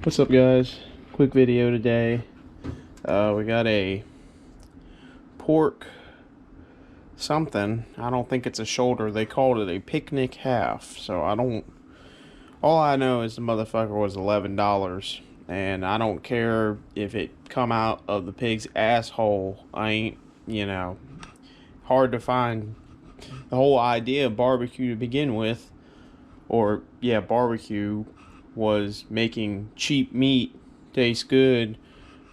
What's up, guys? Quick video today. We got a pork something. I don't think it's a shoulder. They called it a picnic half. So all I know is the motherfucker was $11, and I don't care if it come out of the pig's asshole. I ain't, hard to find the whole idea of barbecue to begin with, or yeah, barbecue was making cheap meat taste good,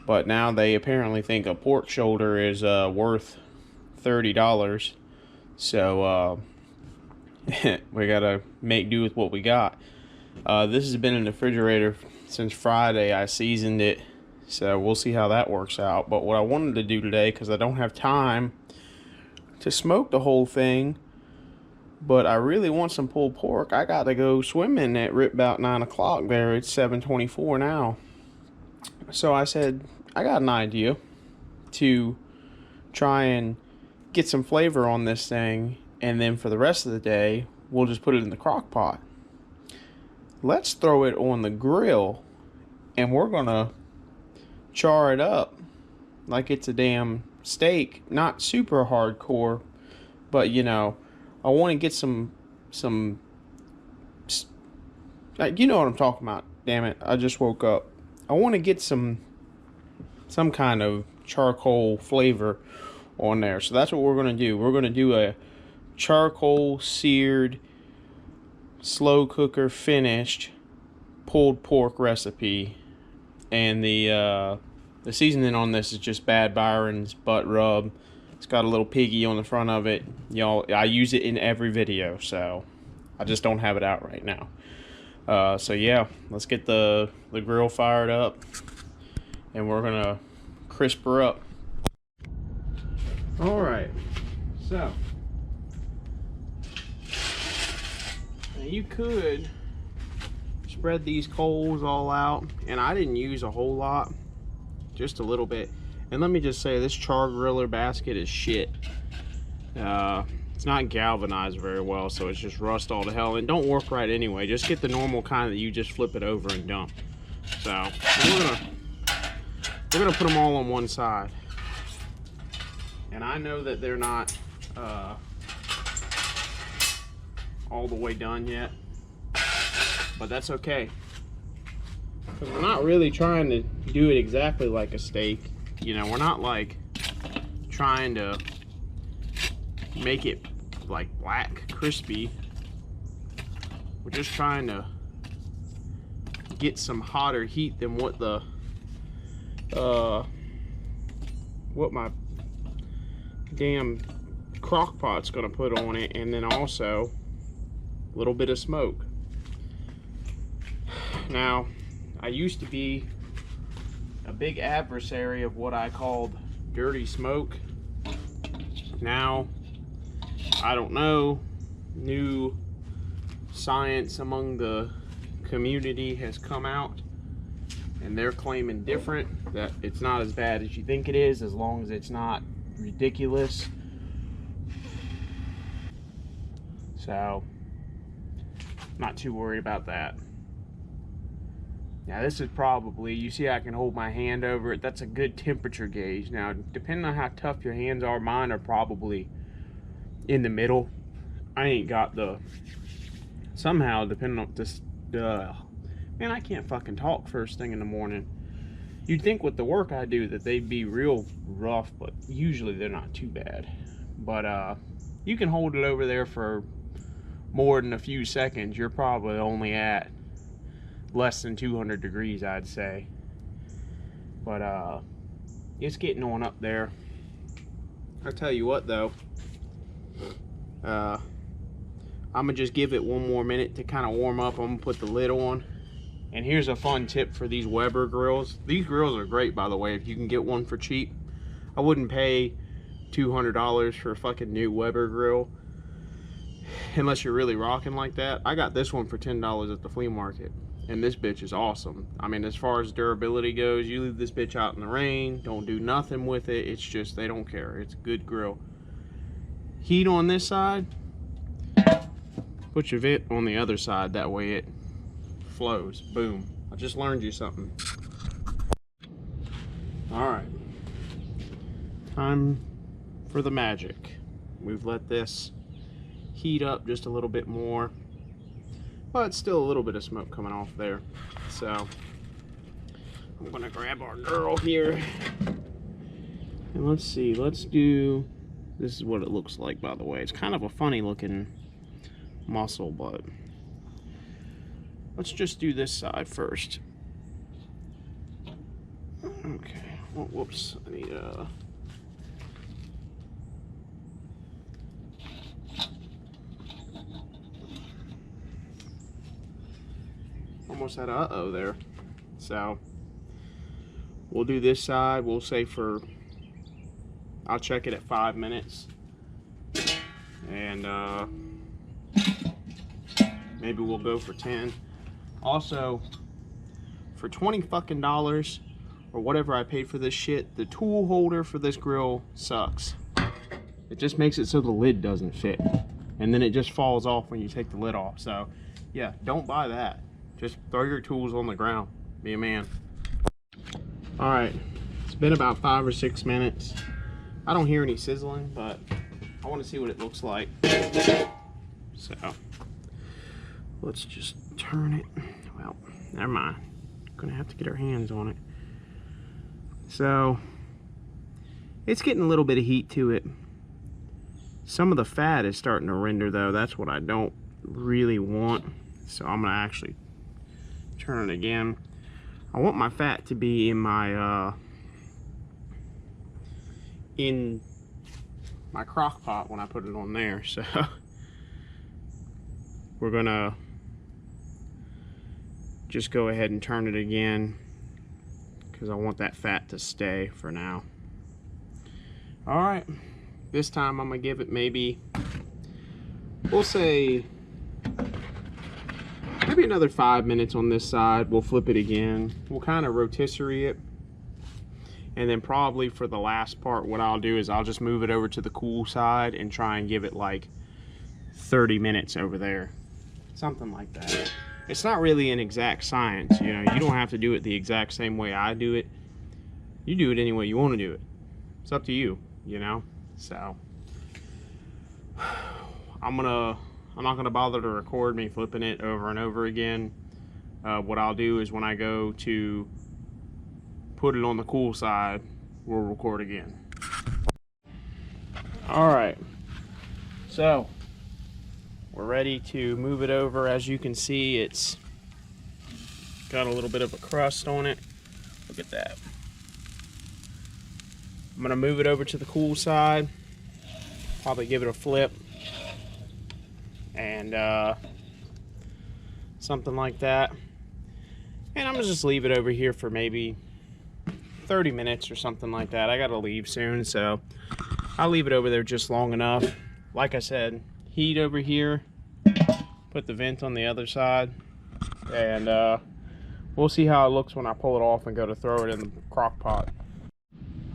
but now they apparently think a pork shoulder is worth $30. So we gotta make do with what we got. This has been in the refrigerator since Friday. I seasoned it, so we'll see how that works out. But what I wanted to do today, because I don't have time to smoke the whole thing, but I really want some pulled pork. I got to go swimming at about 9 o'clock there. It's 7:24 now. So I said, I got an idea to try and get some flavor on this thing. And then for the rest of the day, we'll just put it in the crock pot. Let's throw it on the grill. And we're going to char it up like it's a damn steak. Not super hardcore, but I want to get some you know what I'm talking about. Damn it, I just woke up. I want to get some kind of charcoal flavor on there. So that's what we're going to do. We're going to do a charcoal seared, slow cooker finished pulled pork recipe. And the seasoning on this is just Bad Byron's butt rub. It's got a little piggy on the front of it. I use it in every video, so I just don't have it out right now. So yeah, let's get the grill fired up, and we're gonna crisp her up. All right, so now you could spread these coals all out, and I didn't use a whole lot, just a little bit. And let me just say, this char griller basket is shit. It's not galvanized very well, so it's just rust all to hell. And don't work right anyway. Just get the normal kind that you just flip it over and dump. So we're gonna put them all on one side. And I know that they're not all the way done yet, but that's okay. Because we're not really trying to do it exactly like a steak. We're not like trying to make it like black crispy. We're just trying to get some hotter heat than what my damn crock pot's gonna put on it, and then also a little bit of smoke. Now, I used to be a big adversary of what I called dirty smoke. Now, I don't know, new science among the community has come out, and they're claiming different, that it's not as bad as you think it is, as long as it's not ridiculous. So, not too worried about that. Now this is probably, you see I can hold my hand over it, that's a good temperature gauge. Now, depending on how tough your hands are, mine are probably in the middle. I ain't got somehow, depending on this, man, I can't fucking talk first thing in the morning. You'd think with the work I do that they'd be real rough, but usually they're not too bad. But you can hold it over there for more than a few seconds. You're probably only at less than 200 degrees, I'd say. But it's getting on up there. I'll tell you what though, I'm gonna just give it one more minute to kind of warm up. I'm gonna put the lid on. And here's a fun tip for these Weber grills. These grills are great, by the way, if you can get one for cheap. I wouldn't pay $200 for a fucking new Weber grill unless you're really rocking like that. I got this one for $10 at the flea market, and this bitch is awesome. I mean, as far as durability goes, you leave this bitch out in the rain, don't do nothing with it, it's just, they don't care. It's a good grill. Heat on this side, put your vent on the other side, that way it flows. Boom. I just learned you something. All right, time for the magic. We've let this heat up just a little bit more, but still a little bit of smoke coming off there. So I'm gonna grab our girl here, and let's see, let's do, this is what it looks like, by the way. It's kind of a funny looking mussel, but let's just do this side first. Okay, oh, whoops, I need almost had a uh-oh there. So we'll do this side, we'll say for, I'll check it at 5 minutes, and maybe we'll go for 10. Also, for $20 fucking or whatever I paid for this shit, the tool holder for this grill sucks. It just makes it so the lid doesn't fit, and then it just falls off when you take the lid off. So yeah, don't buy that. Just throw your tools on the ground. Be a man. All right, it's been about 5 or 6 minutes. I don't hear any sizzling, but I want to see what it looks like. So let's just turn it. Well, never mind. Gonna have to get our hands on it. So it's getting a little bit of heat to it. Some of the fat is starting to render though. That's what I don't really want. So I'm gonna actually turn it again. I want my fat to be in my crock pot when I put it on there. So we're gonna just go ahead and turn it again, because I want that fat to stay for now. All right, this time I'm gonna give it maybe, we'll say maybe another 5 minutes on this side. We'll flip it again. We'll kind of rotisserie it. And then probably for the last part, what I'll do is I'll just move it over to the cool side and try and give it like 30 minutes over there. Something like that. It's not really an exact science, you know. You don't have to do it the exact same way I do it. You do it any way you want to do it. It's up to you, you know. So I'm not gonna bother to record me flipping it over and over again. What I'll do is when I go to put it on the cool side, we'll record again. All right, so we're ready to move it over. As you can see, it's got a little bit of a crust on it. Look at that. I'm gonna move it over to the cool side, probably give it a flip, and something like that. And I'm gonna just leave it over here for maybe 30 minutes or something like that. I gotta leave soon, so I'll leave it over there just long enough. Like I said, heat over here, put the vent on the other side, and we'll see how it looks when I pull it off and go to throw it in the crock pot.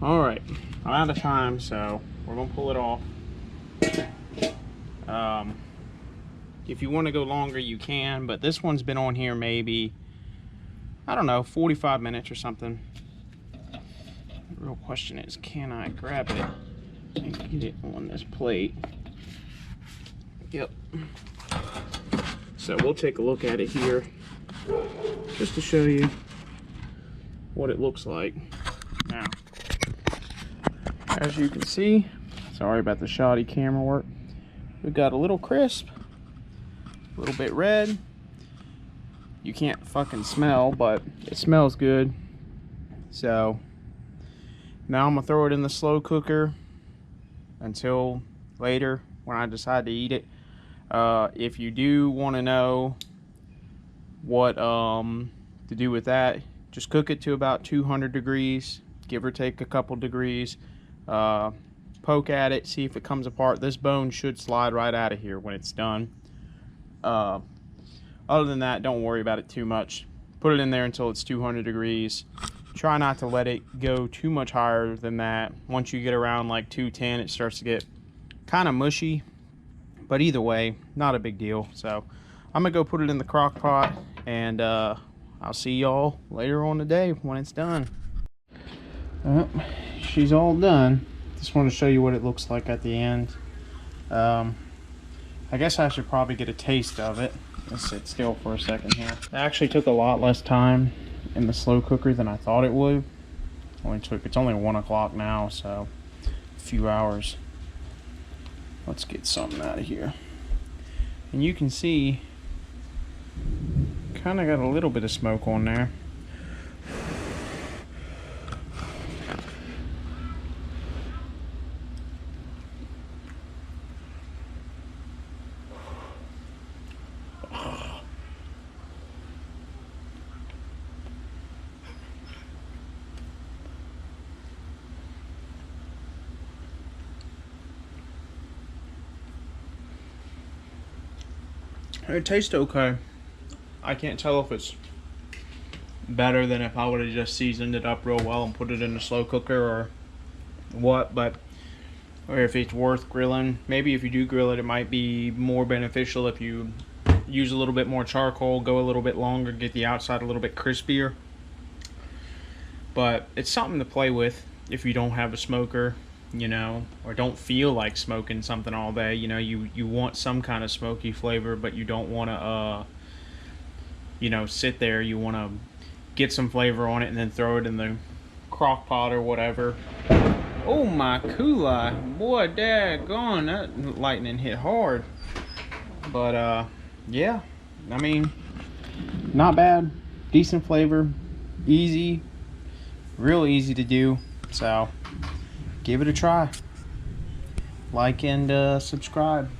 All right, I'm out of time, so we're gonna pull it off. If you want to go longer, you can, but this one's been on here maybe, I don't know, 45 minutes or something. The real question is, can I grab it and get it on this plate? Yep. So we'll take a look at it here just to show you what it looks like. Now, as you can see, sorry about the shoddy camera work, we've got a little crisp, a little bit red. You can't fucking smell, but it smells good. So now I'm gonna throw it in the slow cooker until later when I decide to eat it. If you do want to know what to do with that, just cook it to about 200 degrees, give or take a couple degrees. Poke at it, see if it comes apart. This bone should slide right out of here when it's done. Other than that, don't worry about it too much. Put it in there until it's 200 degrees. Try not to let it go too much higher than that. Once you get around like 210, it starts to get kind of mushy. But either way, not a big deal. So I'm gonna go put it in the crock pot, and I'll I'll see y'all later on today when it's done. She's all done. Just want to show you what it looks like at the end. I guess I should probably get a taste of it. Let's sit still for a second here. It actually took a lot less time in the slow cooker than I thought it would. It's only 1 o'clock now, so a few hours. Let's get something out of here. And you can see, kind of got a little bit of smoke on there. It tastes okay. I can't tell if it's better than if I would have just seasoned it up real well and put it in a slow cooker or what, or if it's worth grilling. Maybe if you do grill it, it might be more beneficial if you use a little bit more charcoal, go a little bit longer, get the outside a little bit crispier. But it's something to play with if you don't have a smoker, you know, or don't feel like smoking something all day. You know, you want some kind of smoky flavor, but you don't want to you know, sit there. You want to get some flavor on it and then throw it in the crock pot or whatever. Oh my Kula, boy, daggone, that lightning hit hard. But yeah, I mean, not bad, decent flavor, easy, real easy to do. So give it a try. Like and subscribe.